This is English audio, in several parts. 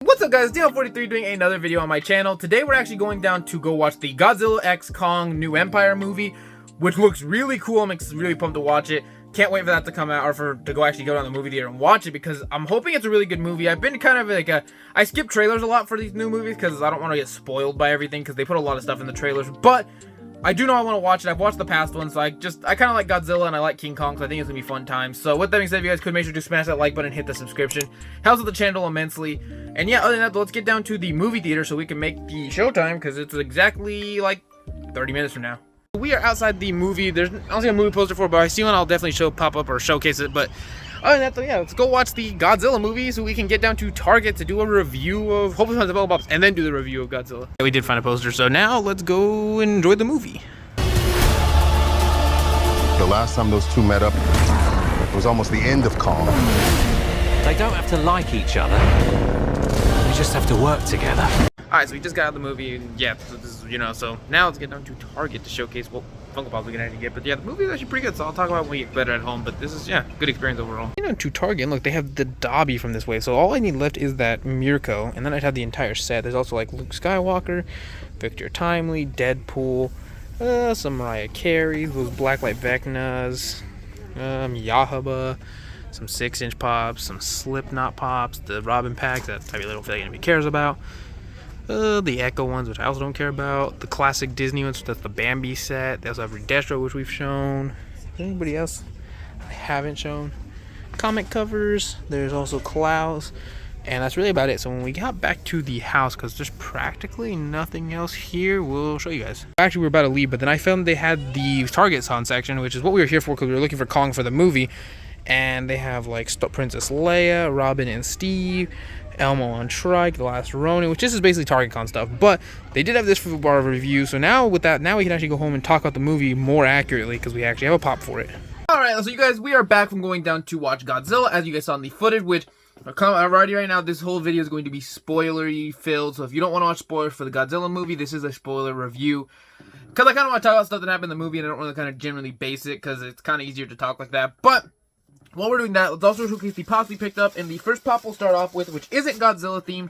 What's up guys, DL43 doing another video on my channel. Today we're actually going down to go watch the Godzilla x Kong New Empire movie, which looks really cool. I'm really pumped to watch it. Can't wait for that to come out, or to go down the movie theater and watch it, because I'm hoping it's a really good movie. I've been kind of like I skip trailers a lot for these new movies because I don't want to get spoiled by everything, because they put a lot of stuff in the trailers, but I do know I want to watch it. I've watched the past ones, so I kind of like Godzilla and I like King Kong, so I think it's going to be fun times. So with that being said, if you guys could make sure to smash that like button and hit the subscription. Helps with the channel immensely. And yeah, other than that, let's get down to the movie theater so we can make the showtime, because it's exactly like 30 minutes from now. We are outside the movie. I don't see a movie poster for it, but I see one I'll definitely pop up or showcase it. But other than that, though, yeah, let's go watch the Godzilla movie so we can get down to Target to do a review of, hopefully find the Bell Bops, and then do the review of Godzilla. Yeah, we did find a poster, so now let's go enjoy the movie. The last time those two met up, it was almost the end of Kong. They don't have to like each other. We just have to work together. Alright, so we just got out of the movie, and yeah, so this is, so now let's get down to Target to showcase what Funko Pops we can actually get. But yeah, the movie is actually pretty good, so I'll talk about it when we get better at home. But this is, yeah, good experience overall. You know, to Target, and look, they have the Dobby from this wave, so all I need left is that Mirko, and then I'd have the entire set. There's also like Luke Skywalker, Victor Timely, Deadpool, some Mariah Carey, those Blacklight Vecnas, Yahuba, some 6-inch pops, some Slipknot pops, the Robin packs that I really don't feel like anybody cares about, the Echo ones, which I also don't care about, the classic Disney ones, that's the Bambi set. They also have Redestro, which we've shown. Anybody else I haven't shown? Comic covers, there's also Klaus. And that's really about it. So when we got back to the house, because there's practically nothing else here, we'll show you guys. Actually, we were about to leave, but then I found they had the Target Con section, which is what we were here for, because we were looking for Kong for the movie. And they have like Princess Leia, Robin and Steve, Elmo on Trike, The Last Ronin, which this is basically Target Con stuff. But they did have this for our review. So now with that, now we can actually go home and talk about the movie more accurately, because we actually have a pop for it. Alright, so you guys, we are back from going down to watch Godzilla, as you guys saw in the footage, which already right now, this whole video is going to be spoilery filled, so if you don't want to watch spoilers for the Godzilla movie, this is a spoiler review. Because I kind of want to talk about stuff that happened in the movie, and I don't really kind of generally base it, because it's kind of easier to talk like that. But while we're doing that, let's also showcase the pops we picked up, and the first pop we'll start off with, which isn't Godzilla themed,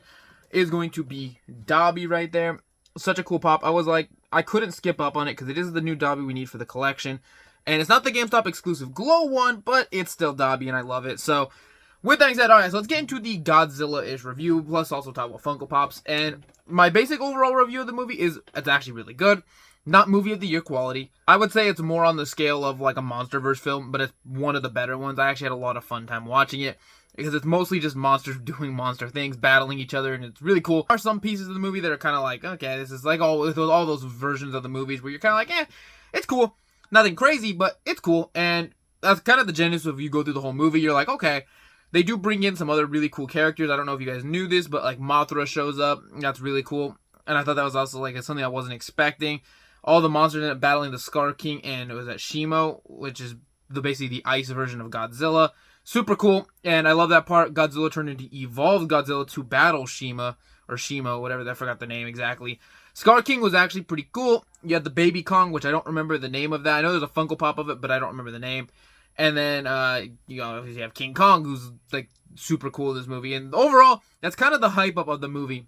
is going to be Dobby right there. Such a cool pop. I was like, I couldn't skip up on it, because it is the new Dobby we need for the collection. And it's not the GameStop exclusive glow one, but it's still Dobby, and I love it. So with that said, alright, so let's get into the Godzilla-ish review, plus also talk about Funko Pops. And my basic overall review of the movie is, it's actually really good. Not movie of the year quality. I would say it's more on the scale of like a MonsterVerse film, but it's one of the better ones. I actually had a lot of fun time watching it, because it's mostly just monsters doing monster things, battling each other, and it's really cool. There are some pieces of the movie that are kind of like, okay, this is like all those versions of the movies where you're kind of like, it's cool. Nothing crazy, but it's cool. And that's kind of the genesis of you go through the whole movie. You're like, okay. They do bring in some other really cool characters. I don't know if you guys knew this, but like Mothra shows up. That's really cool. And I thought that was also like something I wasn't expecting. All the monsters ended up battling the Scar King, and it was at Shimo, which is basically the ice version of Godzilla. Super cool. And I love that part. Godzilla turned into evolved Godzilla to battle Shima, or Shimo, whatever. I forgot the name exactly. Scar King was actually pretty cool. You had the Baby Kong, which I don't remember the name of that. I know there's a Funko Pop of it, but I don't remember the name. And then, you have King Kong, who's, like, super cool in this movie. And overall, that's kind of the hype up of the movie.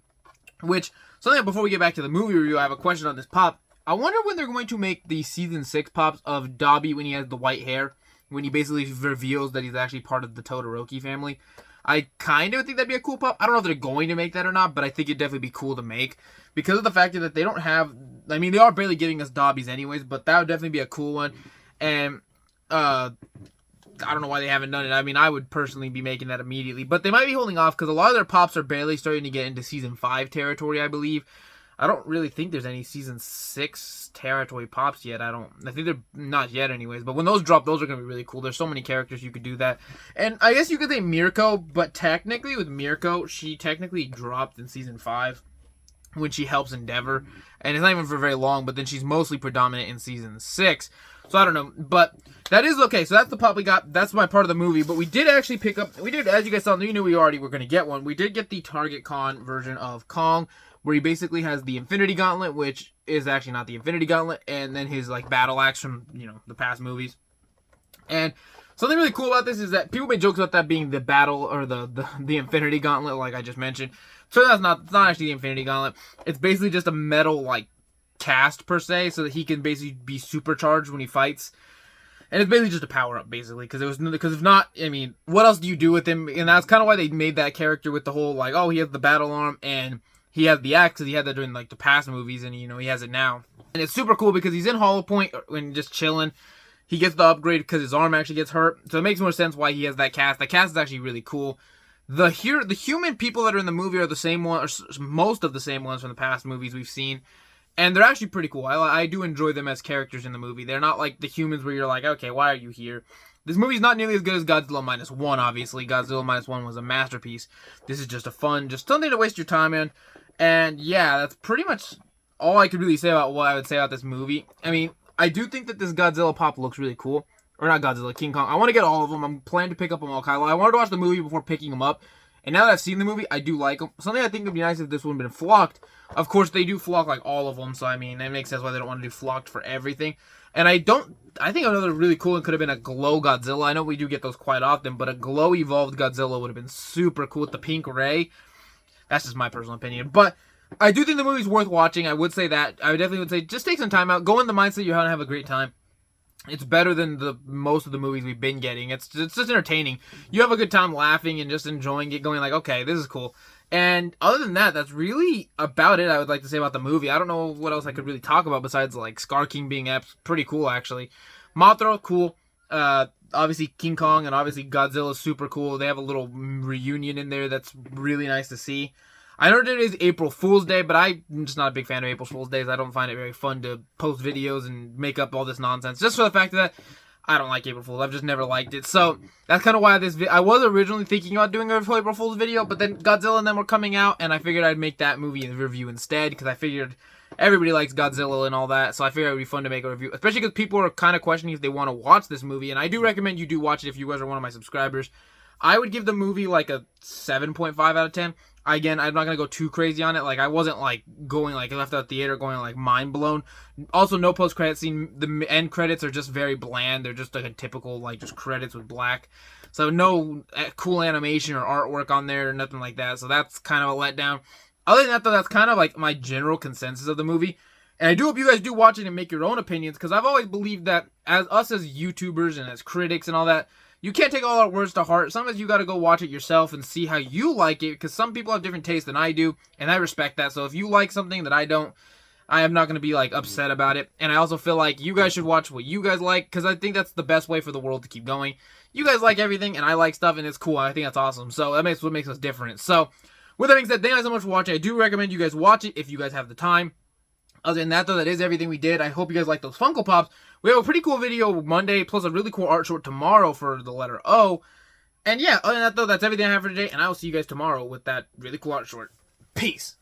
Which, something before we get back to the movie review, I have a question on this pop. I wonder when they're going to make the Season 6 pops of Dobby when he has the white hair. When he basically reveals that he's actually part of the Todoroki family. I kind of think that'd be a cool pop. I don't know if they're going to make that or not, but I think it'd definitely be cool to make. Because of the fact that they don't have... I mean, they are barely giving us Dobbies anyways, but that would definitely be a cool one. And, I don't know why they haven't done it. I mean, I would personally be making that immediately. But they might be holding off, because a lot of their pops are barely starting to get into Season 5 territory, I believe. I don't really think there's any Season 6 territory pops yet. I think they're not yet anyways. But when those drop, those are going to be really cool. There's so many characters you could do that. And I guess you could say Mirko, but technically with Mirko, she technically dropped in Season 5 when she helps Endeavor. And it's not even for very long, but then she's mostly predominant in Season 6. So I don't know, but that is okay. So that's the pop we got. That's my part of the movie. But we did actually pick up, as you guys saw, you knew we already were going to get one. We did get the Target Con version of Kong, where he basically has the Infinity Gauntlet, which is actually not the Infinity Gauntlet, and then his like battle axe from, the past movies. And something really cool about this is that people make jokes about that being the battle, or the Infinity Gauntlet, like I just mentioned. So that's not, it's not actually the Infinity Gauntlet. It's basically just a metal, like, cast, per se, so that he can basically be supercharged when he fights. And it's basically just a power-up, basically, because if not, I mean, what else do you do with him? And that's kind of why they made that character with the whole, like, oh, he has the battle arm, and he has the axe, because he had that during, like, the past movies, and, you know, he has it now. And it's super cool, because he's in Hollow Point, when just chilling. He gets the upgrade, because his arm actually gets hurt, so it makes more sense why he has that cast. The cast is actually really cool. The human people that are in the movie are the same ones, or most of the same ones from the past movies we've seen. And they're actually pretty cool. I do enjoy them as characters in the movie. They're not like the humans where you're like, okay, why are you here? This movie's not nearly as good as Godzilla Minus One, obviously. Godzilla Minus One was a masterpiece. This is just just something to waste your time in. And yeah, that's pretty much all I could really say about what I would say about this movie. I mean, I do think that this Godzilla pop looks really cool. Or not Godzilla, King Kong. I want to get all of them. I'm planning to pick up them all, Kylo. I wanted to watch the movie before picking them up. And now that I've seen the movie, I do like them. Something I think would be nice if this one had been flocked. Of course, they do flock like all of them, so I mean, that makes sense why they don't want to do flocked for everything. And I think another really cool one could have been a glow Godzilla. I know we do get those quite often, but a glow evolved Godzilla would have been super cool with the pink ray. That's just my personal opinion. But I do think the movie's worth watching. I would say that. I definitely would say just take some time out. Go in the mindset you're going to have a great time. It's better than most of the movies we've been getting. It's just entertaining. You have a good time laughing and just enjoying it, going like, okay, this is cool. And other than that, that's really about it I would like to say about the movie. I don't know what else I could really talk about besides, like, Scar King being pretty cool, actually. Mothra, cool. Obviously, King Kong and obviously Godzilla, super cool. They have a little reunion in there that's really nice to see. I know it is April Fool's Day, but I'm just not a big fan of April Fool's Days. I don't find it very fun to post videos and make up all this nonsense. Just for the fact that I don't like April Fool's. I've just never liked it. So that's kind of why I was originally thinking about doing a April Fool's video, but then Godzilla and them were coming out, and I figured I'd make that movie in review instead, because I figured everybody likes Godzilla and all that, so I figured it would be fun to make a review, especially because people are kind of questioning if they want to watch this movie, and I do recommend you do watch it if you guys are one of my subscribers. I would give the movie like a 7.5 out of 10. Again, I'm not going to go too crazy on it. Like, I wasn't, like, going, like, left out the theater going, like, mind blown. Also, no post-credit scene. The end credits are just very bland. They're just, like, a typical, like, just credits with black. So, no cool animation or artwork on there, nothing like that. So, that's kind of a letdown. Other than that, though, that's kind of, like, my general consensus of the movie. And I do hope you guys do watch it and make your own opinions, because I've always believed that as YouTubers and as critics and all that, you can't take all our words to heart. Sometimes you got to go watch it yourself and see how you like it, because some people have different tastes than I do, and I respect that. So if you like something that I don't, I am not going to be, like, upset about it. And I also feel like you guys should watch what you guys like, because I think that's the best way for the world to keep going. You guys like everything, and I like stuff, and it's cool. I think that's awesome. So that's what makes us different. So with that being said, thank you guys so much for watching. I do recommend you guys watch it if you guys have the time. Other than that, though, that is everything we did. I hope you guys like those Funko Pops. We have a pretty cool video Monday, plus a really cool art short tomorrow for the letter O. And yeah, other than that, though, that's everything I have for today. And I will see you guys tomorrow with that really cool art short. Peace.